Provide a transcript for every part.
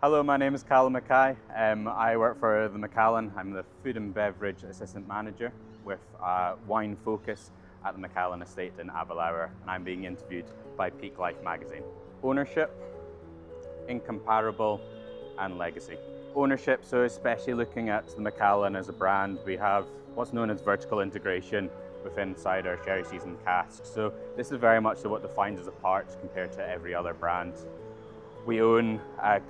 Hello, my name is Calum McKay. I work for the Macallan. I'm the Food and Beverage Assistant Manager with wine focus at the Macallan Estate in Aberlour, and I'm being interviewed by PEAKLIFE magazine. Ownership, incomparable, and legacy. Ownership, so especially looking at the Macallan as a brand, we have what's known as vertical integration within inside our sherry seasoned casks. So this is very much what defines us apart compared to every other brand. We own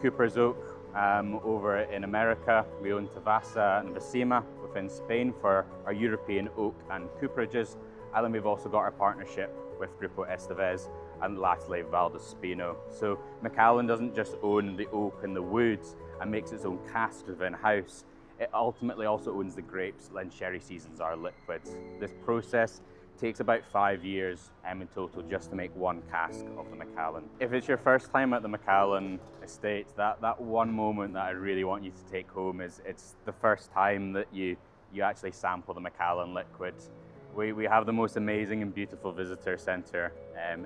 Cooper's Oak over in America. We own Tavasa and Vicima within Spain for our European oak and cooperages. And then we've also got our partnership with Grupo Estevez and lastly Valdespino. So Macallan doesn't just own the oak and the woods and makes its own casks within house. It ultimately also owns the grapes and sherry seasons our liquids. This process takes about 5 years in total just to make one cask of the Macallan. If it's your first time at the Macallan Estate, that one moment that I really want you to take home is it's the first time that you actually sample the Macallan liquid. We have the most amazing and beautiful visitor centre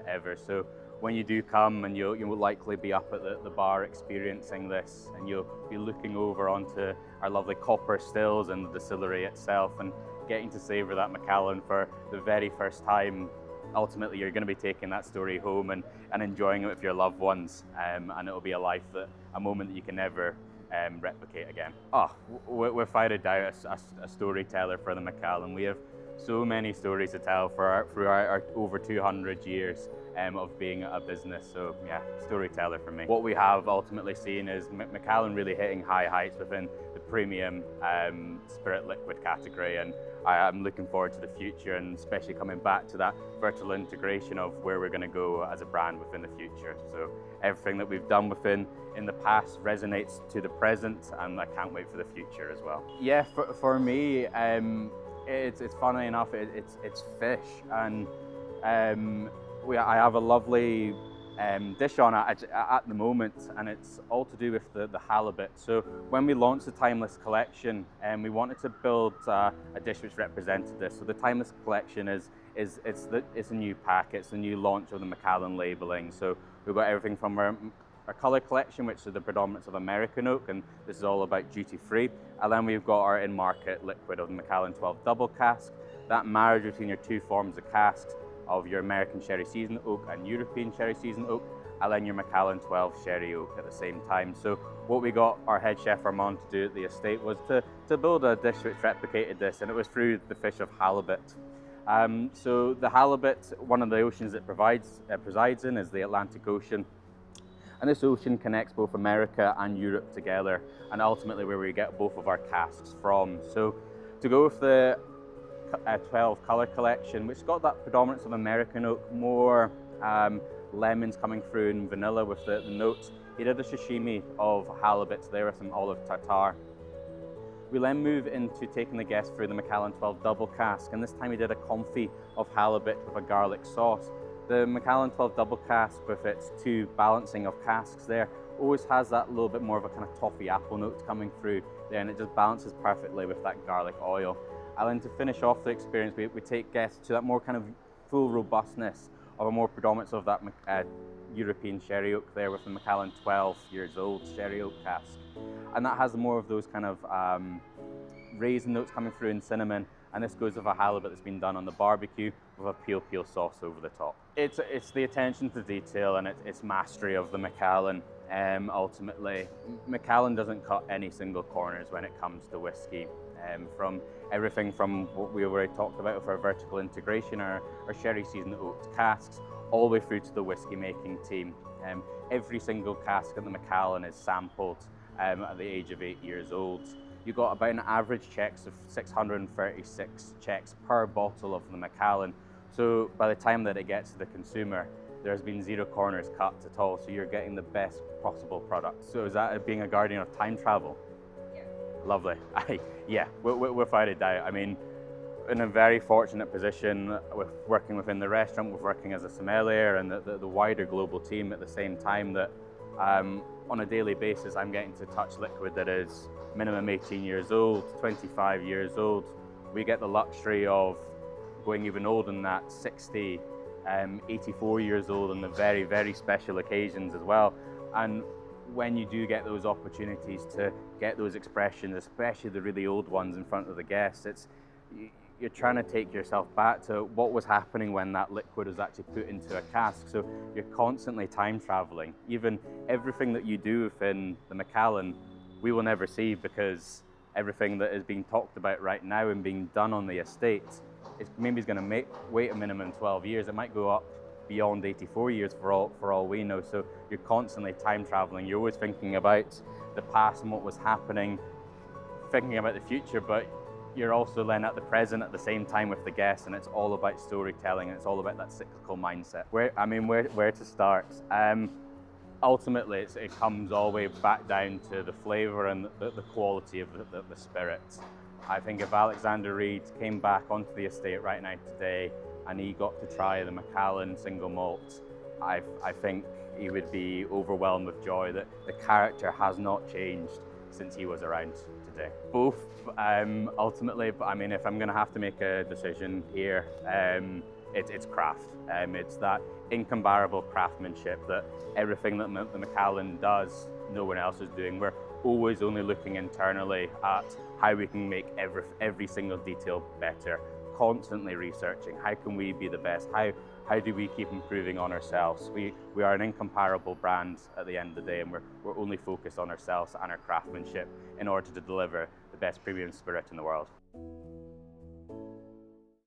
ever. So when you do come, and you will likely be up at the bar experiencing this, and you'll be looking over onto our lovely copper stills and the distillery itself, and getting to savour that Macallan for the very first time. Ultimately, you're going to be taking that story home and enjoying it with your loved ones, and it'll be a moment that you can never replicate again. We're without a doubt a storyteller for the Macallan. We have so many stories to tell through our over 200 years of being a business. So yeah, storyteller for me. What we have ultimately seen is Macallan really hitting high heights within the premium spirit liquid category, and I'm looking forward to the future, and especially coming back to that vertical integration of where we're going to go as a brand within the future. So everything that we've done in the past resonates to the present, and I can't wait for the future as well. Yeah, for me, it's funny enough, it's fish, and I have a lovely dish on it at the moment, and it's all to do with the halibut. So when we launched the Timeless Collection, we wanted to build a dish which represented this. So the Timeless Collection is a new pack, it's a new launch of the Macallan labelling. So we've got everything from our colour collection, which is the predominance of American oak, and this is all about duty free. And then we've got our in-market liquid of the Macallan 12 double cask. That marriage between your two forms of casks of your American sherry seasoned oak and European sherry seasoned oak, and then your Macallan 12 sherry oak at the same time. So what we got our head chef Armand to do at the estate was to build a dish which replicated this, and it was through the fish of halibut. So the halibut, one of the oceans it presides in is the Atlantic Ocean. And this ocean connects both America and Europe together, and ultimately where we get both of our casks from. So to go with the 12 colour collection, which got that predominance of American oak, more lemons coming through and vanilla with the notes. He did a sashimi of halibut there with some olive tartare. We then move into taking the guest through the Macallan 12 double cask, and this time he did a confit of halibut with a garlic sauce. The Macallan 12 double cask, with its two balancing of casks there, always has that little bit more of a kind of toffee apple note coming through there, and it just balances perfectly with that garlic oil. And then to finish off the experience, we take guests to that more kind of full robustness of a more predominance of that European sherry oak there with the Macallan 12 years old sherry oak cask. And that has more of those kind of raisin notes coming through and cinnamon, and this goes with a halibut that's been done on the barbecue with a peel sauce over the top. It's the attention to detail and it's mastery of the Macallan. Ultimately, Macallan doesn't cut any single corners when it comes to whiskey. From everything from what we already talked about with our vertical integration, our sherry seasoned oak casks, all the way through to the whiskey making team. Every single cask of the Macallan is sampled at the age of 8 years old. You got about an average checks of 636 checks per bottle of the Macallan. So by the time that it gets to the consumer, there's been 0 corners cut at all. So you're getting the best possible product. So is that being a guardian of time travel? Yeah. Lovely. Yeah, without a doubt. I mean, in a very fortunate position with working within the restaurant, with working as a sommelier and the wider global team at the same time, that on a daily basis I'm getting to touch liquid that is minimum 18 years old, 25 years old. We get the luxury of going even older than that, 60, 84 years old on the very, very special occasions as well. And when you do get those opportunities to get those expressions, especially the really old ones in front of the guests, you're trying to take yourself back to what was happening when that liquid was actually put into a cask. So you're constantly time traveling. Even everything that you do within the Macallan, we will never see, because everything that is being talked about right now and being done on the estate is going to wait a minimum 12 years. It might go up beyond 84 years for all we know. So you're constantly time traveling. You're always thinking about the past and what was happening, thinking about the future, but you're also then at the present at the same time with the guests, and it's all about storytelling, and it's all about that cyclical mindset. Where to start? Ultimately, it comes all the way back down to the flavour and the quality of the spirit. I think if Alexander Reid came back onto the estate right now today and he got to try the Macallan single malt, I think he would be overwhelmed with joy that the character has not changed since he was around today. Both, ultimately, but I mean, if I'm going to have to make a decision here, it's craft. It's that incomparable craftsmanship, that everything that the Macallan does, no one else is doing. We're always only looking internally at how we can make every single detail better, constantly researching how can we be the best, how do we keep improving on ourselves. We are an incomparable brand at the end of the day, and we're only focused on ourselves and our craftsmanship in order to deliver the best premium spirit in the world.